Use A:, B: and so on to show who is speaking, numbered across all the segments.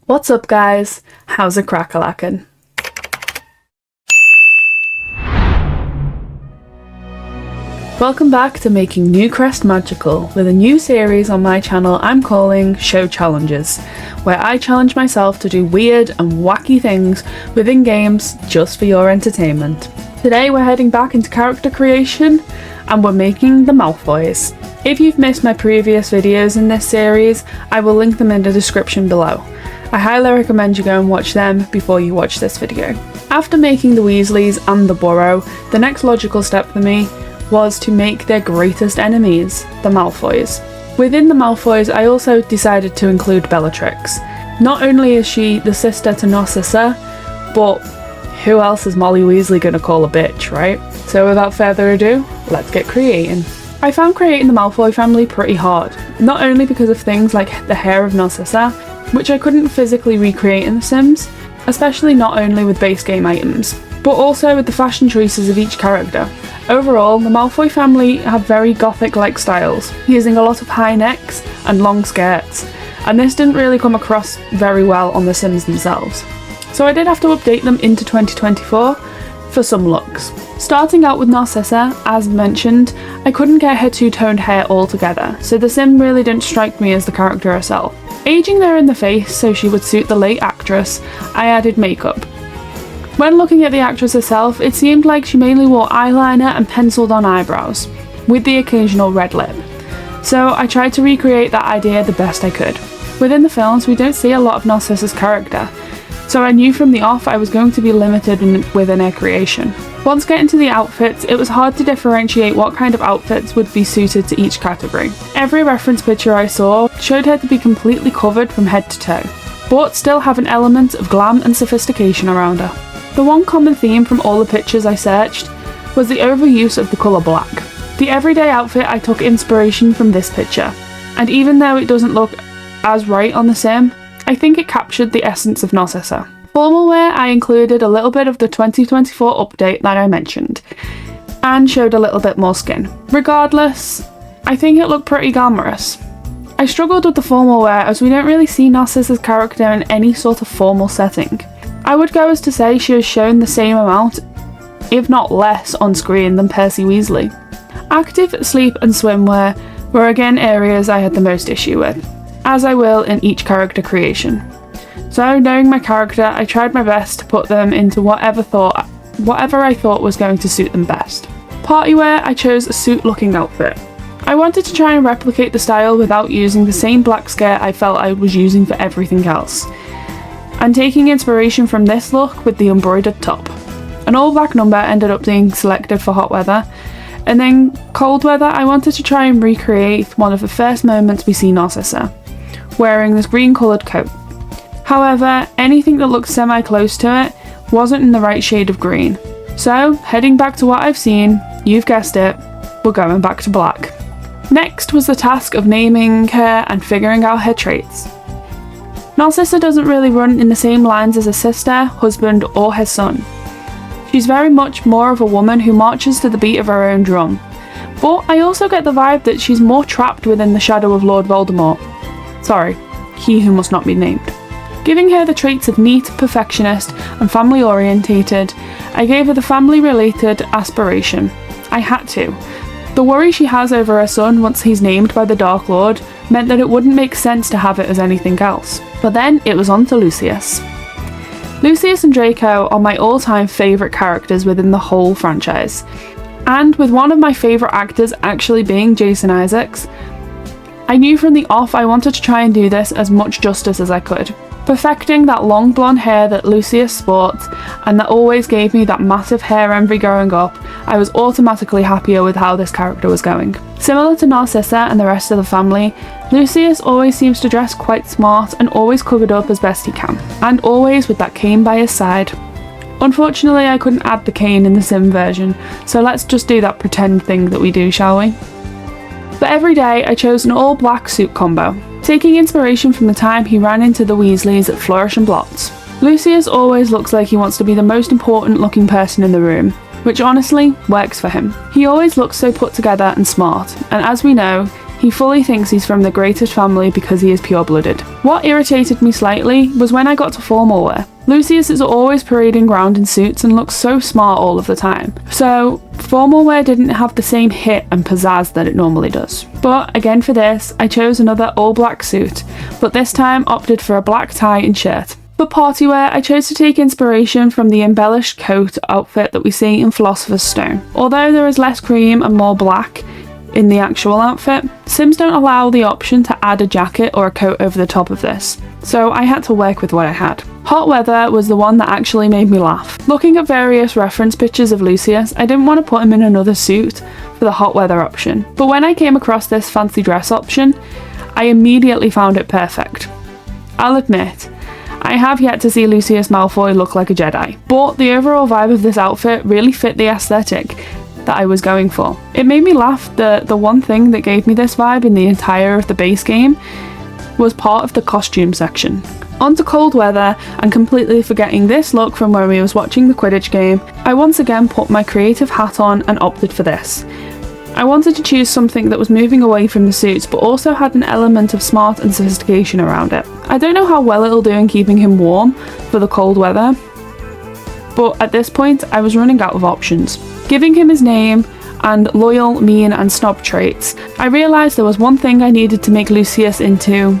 A: What's up guys? How's it crack-a-lackin'? Welcome back to making Newcrest magical with a new series on my channel I'm calling Sho Challenges, where I challenge myself to do weird and wacky things within games just for your entertainment. Today we're heading back into character creation and we're making the Malfoys. If you've missed my previous videos in this series, I will link them in the description below. I highly recommend you go and watch them before you watch this video. After making the Weasleys and the Burrow, the next logical step for me was to make their greatest enemies, the Malfoys. Within the Malfoys, I also decided to include Bellatrix. Not only is she the sister to Narcissa, but who else is Molly Weasley gonna call a bitch, right? So without further ado, let's get creating. I found creating the Malfoy family pretty hard, not only because of things like the hair of Narcissa, which I couldn't physically recreate in The Sims, especially not only with base game items, but also with the fashion choices of each character. Overall, the Malfoy family have very gothic-like styles, using a lot of high necks and long skirts, and this didn't really come across very well on The Sims themselves. So I did have to update them into 2024 for some looks. Starting out with Narcissa, as mentioned, I couldn't get her two-toned hair all together, so the sim really didn't strike me as the character herself. Aging her in the face so she would suit the late actress, I added makeup. When looking at the actress herself, it seemed like she mainly wore eyeliner and penciled on eyebrows, with the occasional red lip. So I tried to recreate that idea the best I could. Within the films, we don't see a lot of Narcissa's character, so I knew from the off I was going to be limited within her creation. Once getting to the outfits, it was hard to differentiate what kind of outfits would be suited to each category. Every reference picture I saw showed her to be completely covered from head to toe, but still have an element of glam and sophistication around her. The one common theme from all the pictures I searched was the overuse of the colour black. The everyday outfit I took inspiration from this picture, and even though it doesn't look as right on the sim, I think it captured the essence of Narcissa. Formal wear, I included a little bit of the 2024 update that I mentioned, and showed a little bit more skin. Regardless, I think it looked pretty glamorous. I struggled with the formal wear as we don't really see Narcissa's character in any sort of formal setting. I would go as to say she has shown the same amount, if not less, on screen than Percy Weasley. Active, sleep and swimwear were again areas I had the most issue with, as I will in each character creation. So knowing my character, I tried my best to put them into whatever I thought was going to suit them best. Party wear, I chose a suit looking outfit. I wanted to try and replicate the style without using the same black skirt I felt I was using for everything else, and taking inspiration from this look with the embroidered top. An all black number ended up being selected for hot weather, and then cold weather I wanted to try and recreate one of the first moments we see Narcissa, wearing this green coloured coat. However, anything that looked semi-close to it wasn't in the right shade of green. So, heading back to what I've seen, you've guessed it, we're going back to black. Next was the task of naming her and figuring out her traits. Narcissa doesn't really run in the same lines as her sister, husband, or her son. She's very much more of a woman who marches to the beat of her own drum. But I also get the vibe that she's more trapped within the shadow of Lord Voldemort. Sorry, he who must not be named. Giving her the traits of neat, perfectionist, and family orientated, I gave her the family related aspiration. I had to. The worry she has over her son once he's named by the Dark Lord meant that it wouldn't make sense to have it as anything else. But then it was on to Lucius. Lucius and Draco are my all-time favourite characters within the whole franchise. And with one of my favourite actors actually being Jason Isaacs, I knew from the off I wanted to try and do this as much justice as I could. Perfecting that long blonde hair that Lucius sports and that always gave me that massive hair envy growing up, I was automatically happier with how this character was going. Similar to Narcissa and the rest of the family, Lucius always seems to dress quite smart and always covered up as best he can, and always with that cane by his side. Unfortunately, I couldn't add the cane in the sim version, so let's just do that pretend thing that we do, shall we? For every day, I chose an all black suit combo, taking inspiration from the time he ran into the Weasleys at Flourish and Blotts. Lucius always looks like he wants to be the most important looking person in the room, which honestly works for him. He always looks so put together and smart, and as we know, He fully thinks he's from the greatest family because he is pure-blooded. What irritated me slightly was when I got to formal wear. Lucius is always parading around in suits and looks so smart all of the time. So formal wear didn't have the same hit and pizzazz that it normally does. But again for this, I chose another all-black suit, but this time opted for a black tie and shirt. For party wear, I chose to take inspiration from the embellished coat outfit that we see in Philosopher's Stone. Although there is less cream and more black in the actual outfit, Sims don't allow the option to add a jacket or a coat over the top of this, so I had to work with what I had. Hot weather was the one that actually made me laugh. Looking at various reference pictures of Lucius, I didn't want to put him in another suit for the hot weather option, but when I came across this fancy dress option, I immediately found it perfect. I'll admit, I have yet to see Lucius Malfoy look like a Jedi, but the overall vibe of this outfit really fit the aesthetic that I was going for. It made me laugh that the one thing that gave me this vibe in the entire of the base game was part of the costume section. On to cold weather, and completely forgetting this look from when we was watching the Quidditch game, I once again put my creative hat on and opted for this. I wanted to choose something that was moving away from the suits but also had an element of smart and sophistication around it. I don't know how well it'll do in keeping him warm for the cold weather, but at this point I was running out of options. Giving him his name and loyal, mean and snob traits, I realised there was one thing I needed to make Lucius into,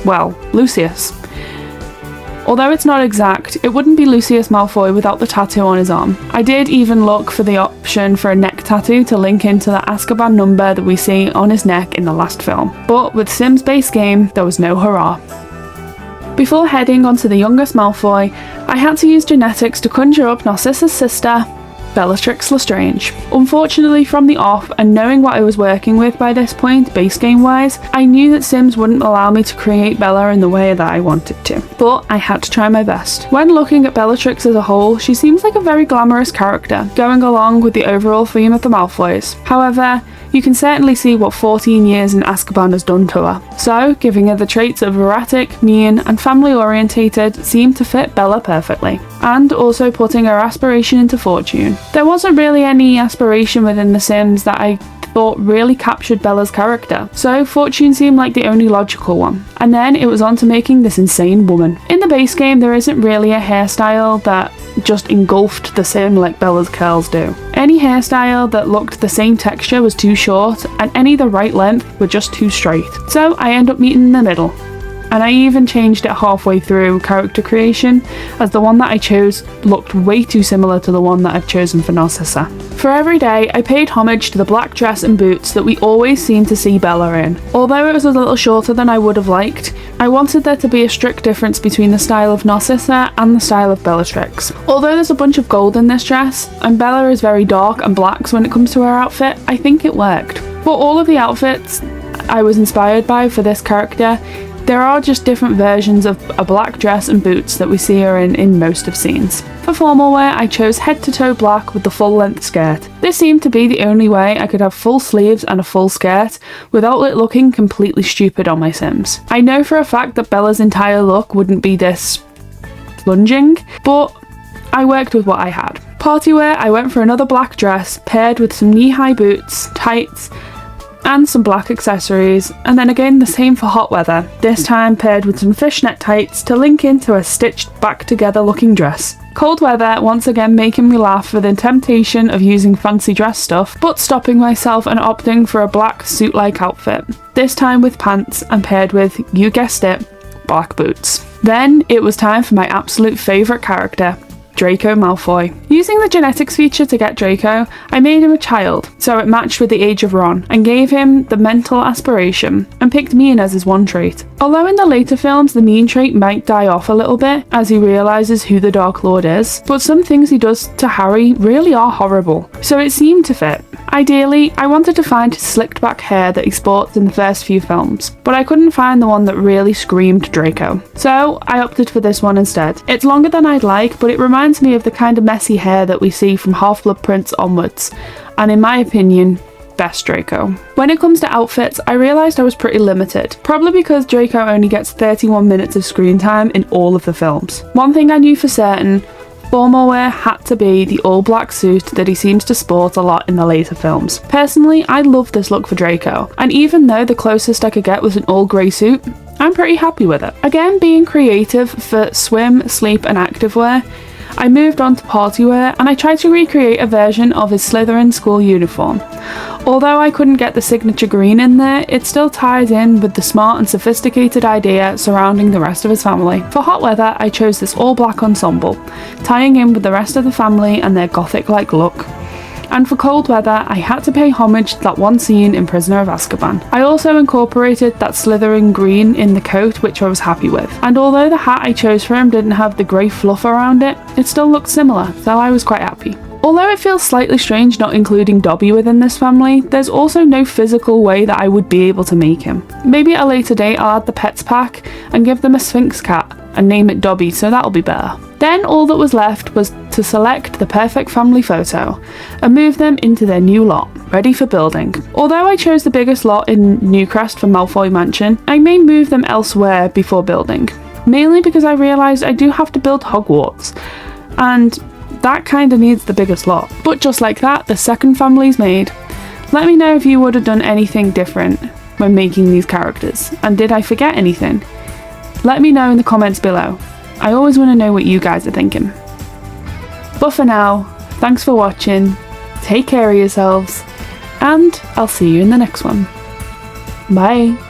A: well, Lucius. Although it's not exact, it wouldn't be Lucius Malfoy without the tattoo on his arm. I did even look for the option for a neck tattoo to link into the Azkaban number that we see on his neck in the last film. But with Sims base game, there was no hurrah. Before heading onto the youngest Malfoy, I had to use genetics to conjure up Narcissa's sister, Bellatrix Lestrange. Unfortunately, from the off, and knowing what I was working with by this point, base game wise, I knew that Sims wouldn't allow me to create Bella in the way that I wanted to, but I had to try my best. When looking at Bellatrix as a whole, she seems like a very glamorous character, going along with the overall theme of the Malfoys. However, you can certainly see what 14 years in Azkaban has done to her. So, giving her the traits of erratic, mean, and family-orientated seemed to fit Bella perfectly. And also putting her aspiration into fortune. There wasn't really any aspiration within The Sims that I thought really captured Bella's character, so fortune seemed like the only logical one. And then it was on to making this insane woman. In the base game, there isn't really a hairstyle that just engulfed the sim like Bella's curls do. Any hairstyle that looked the same texture was too short, and any the right length were just too straight. So I end up meeting in the middle. And I even changed it halfway through character creation, as the one that I chose looked way too similar to the one that I've chosen for Narcissa. For every day, I paid homage to the black dress and boots that we always seem to see Bella in. Although it was a little shorter than I would have liked, I wanted there to be a strict difference between the style of Narcissa and the style of Bellatrix. Although there's a bunch of gold in this dress, and Bella is very dark and black when it comes to her outfit, I think it worked. For all of the outfits I was inspired by for this character, there are just different versions of a black dress and boots that we see her in most of scenes. For formal wear, I chose head to toe black with the full length skirt. This seemed to be the only way I could have full sleeves and a full skirt without it looking completely stupid on my Sims. I know for a fact that Bella's entire look wouldn't be this plunging, but I worked with what I had. Party wear, I went for another black dress paired with some knee-high boots, tights, and some black accessories, and then again the same for hot weather, this time paired with some fishnet tights to link into a stitched back together looking dress. Cold weather, once again making me laugh with the temptation of using fancy dress stuff, but stopping myself and opting for a black suit-like outfit, this time with pants and paired with, you guessed it, black boots. Then it was time for my absolute favourite character, Draco Malfoy. Using the genetics feature to get Draco, I made him a child, so it matched with the age of Ron, and gave him the mental aspiration, and picked mean as his one trait. Although in the later films the mean trait might die off a little bit, as he realises who the Dark Lord is, but some things he does to Harry really are horrible, so it seemed to fit. Ideally, I wanted to find his slicked back hair that he sports in the first few films, but I couldn't find the one that really screamed Draco, so I opted for this one instead. It's longer than I'd like, but it reminds me of the kind of messy hair that we see from Half-Blood Prince onwards, and in my opinion, best Draco. When it comes to outfits, I realised I was pretty limited, probably because Draco only gets 31 minutes of screen time in all of the films. One thing I knew for certain formal wear had to be the all-black suit that he seems to sport a lot in the later films. Personally, I love this look for Draco, and even though the closest I could get was an all-grey suit, I'm pretty happy with it. Again, being creative for swim, sleep and activewear, I moved on to party wear and I tried to recreate a version of his Slytherin school uniform. Although I couldn't get the signature green in there, it still ties in with the smart and sophisticated idea surrounding the rest of his family. For hot weather, I chose this all-black ensemble, tying in with the rest of the family and their gothic-like look. And for cold weather, I had to pay homage to that one scene in Prisoner of Azkaban. I also incorporated that Slytherin green in the coat, which I was happy with. And although the hat I chose for him didn't have the grey fluff around it, it still looked similar, so I was quite happy. Although it feels slightly strange not including Dobby within this family, there's also no physical way that I would be able to make him. Maybe at a later date I'll add the pets pack and give them a Sphinx cat and name it Dobby, so that'll be better. Then all that was left was to select the perfect family photo and move them into their new lot, ready for building. Although I chose the biggest lot in Newcrest for Malfoy Mansion, I may move them elsewhere before building, mainly because I realised I do have to build Hogwarts, and that kinda needs the biggest lot. But just like that, the second family's made. Let me know if you would have done anything different when making these characters, and did I forget anything? Let me know in the comments below. I always want to know what you guys are thinking. But for now, thanks for watching, take care of yourselves, and I'll see you in the next one. Bye!